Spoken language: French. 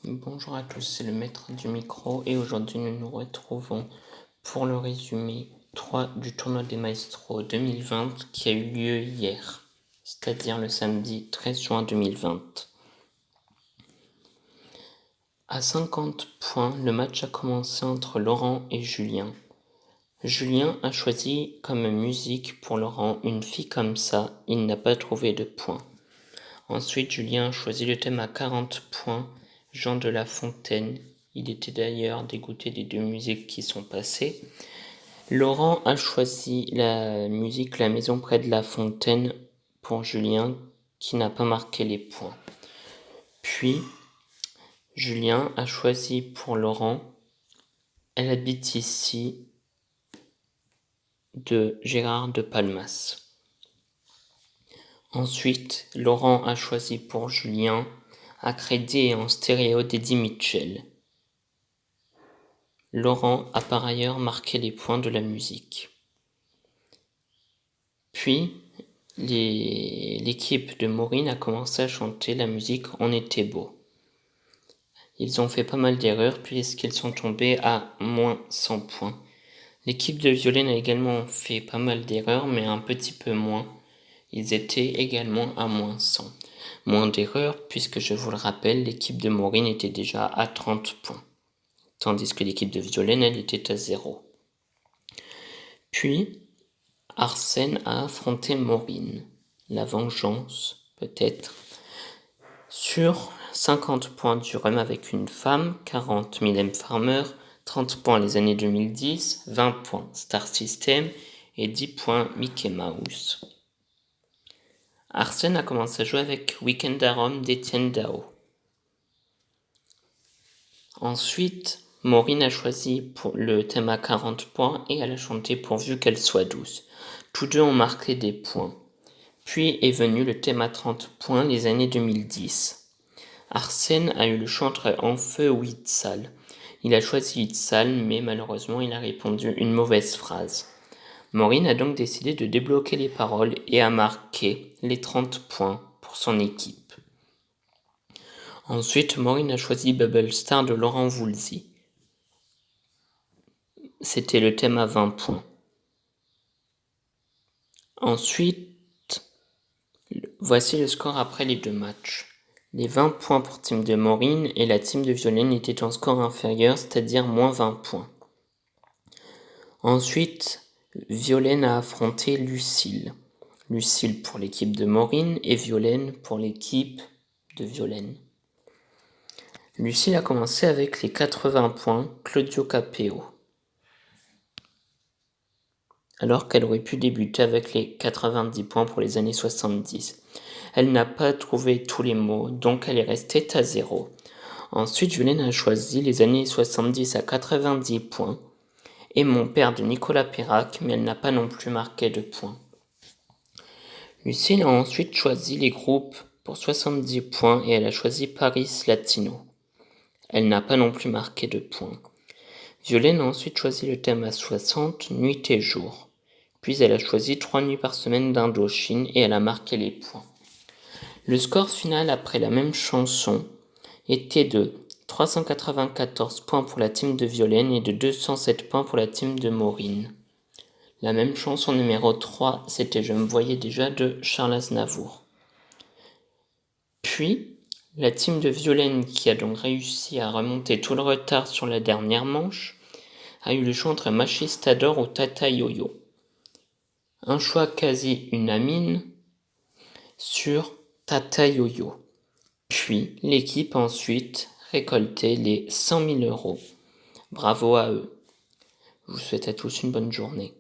Bonjour à tous, c'est le maître du micro et aujourd'hui nous nous retrouvons pour le résumé 3 du tournoi des Maestros 2020 qui a eu lieu hier, c'est-à-dire le samedi 13 juin 2020. À 50 points, le match a commencé entre Laurent et Julien. Julien a choisi comme musique pour Laurent une fille comme ça, il n'a pas trouvé de points. Ensuite, Julien a choisi le thème à 40 points, Jean de La Fontaine. Il était d'ailleurs dégoûté des deux musiques qui sont passées. Laurent a choisi la musique La Maison près de la Fontaine pour Julien, qui n'a pas marqué les points. Puis, Julien a choisi pour Laurent Elle habite ici de Gérard de Palmas. Ensuite, Laurent a choisi pour Julien À crédit et en stéréo d'Eddie Mitchell. Laurent a par ailleurs marqué les points de la musique. Puis, l'équipe de Maureen a commencé à chanter la musique On était beau. Ils ont fait pas mal d'erreurs puisqu'ils sont tombés à moins 100 points. L'équipe de Violaine a également fait pas mal d'erreurs, mais un petit peu moins. Ils étaient également à moins 100. Moins d'erreurs puisque, je vous le rappelle, l'équipe de Maureen était déjà à 30 points. Tandis que l'équipe de Violaine, elle était à 0. Puis, Arsène a affronté Maureen. La vengeance, peut-être. Sur 50 points du rhum avec une femme, 40 Mylène Farmer, 30 points les années 2010, 20 points Star System et 10 points Mickey Mouse. Arsène a commencé à jouer avec Weekend à Rome d'Étienne Dao. Ensuite, Maureen a choisi pour le thème à 40 points et elle a chanté pourvu qu'elle soit douce. Tous deux ont marqué des points. Puis est venu le thème à 30 points les années 2010. Arsène a eu le choix entre En feu ou Itzal. Il a choisi Itzal, mais malheureusement il a répondu une mauvaise phrase. Maureen a donc décidé de débloquer les paroles et a marqué les 30 points pour son équipe. Ensuite, Maureen a choisi Bubble Star de Laurent Voulzy. C'était le thème à 20 points. Ensuite, voici le score après les deux matchs. Les 20 points pour team de Maureen et la team de Violaine étaient en score inférieur, c'est-à-dire moins 20 points. Ensuite, Violaine a affronté Lucille. Lucille pour l'équipe de Maureen et Violaine pour l'équipe de Violaine. Lucille a commencé avec les 80 points, Claudio Capeo, alors qu'elle aurait pu débuter avec les 90 points pour les années 70. Elle n'a pas trouvé tous les mots, donc elle est restée à 0. Ensuite, Violaine a choisi les années 70 à 90 points, et Mon père de Nicolas Perrac, mais elle n'a pas non plus marqué de points. Lucille a ensuite choisi les groupes pour 70 points et elle a choisi Paris Latino. Elle n'a pas non plus marqué de points. Violaine a ensuite choisi le thème à 60, Nuit et jour. Puis elle a choisi 3 nuits par semaine d'Indochine et elle a marqué les points. Le score final après la même chanson était de 394 points pour la team de Violaine et de 207 points pour la team de Maureen. La même chanson numéro 3, c'était Je me voyais déjà de Charles Aznavour. Puis, la team de Violaine, qui a donc réussi à remonter tout le retard sur la dernière manche, a eu le choix entre Machistador ou Tata Yo-Yo. Un choix quasi unanime sur Tata Yo-Yo. Puis, l'équipe a ensuite récolté les 100 000 €. Bravo à eux. Je vous souhaite à tous une bonne journée.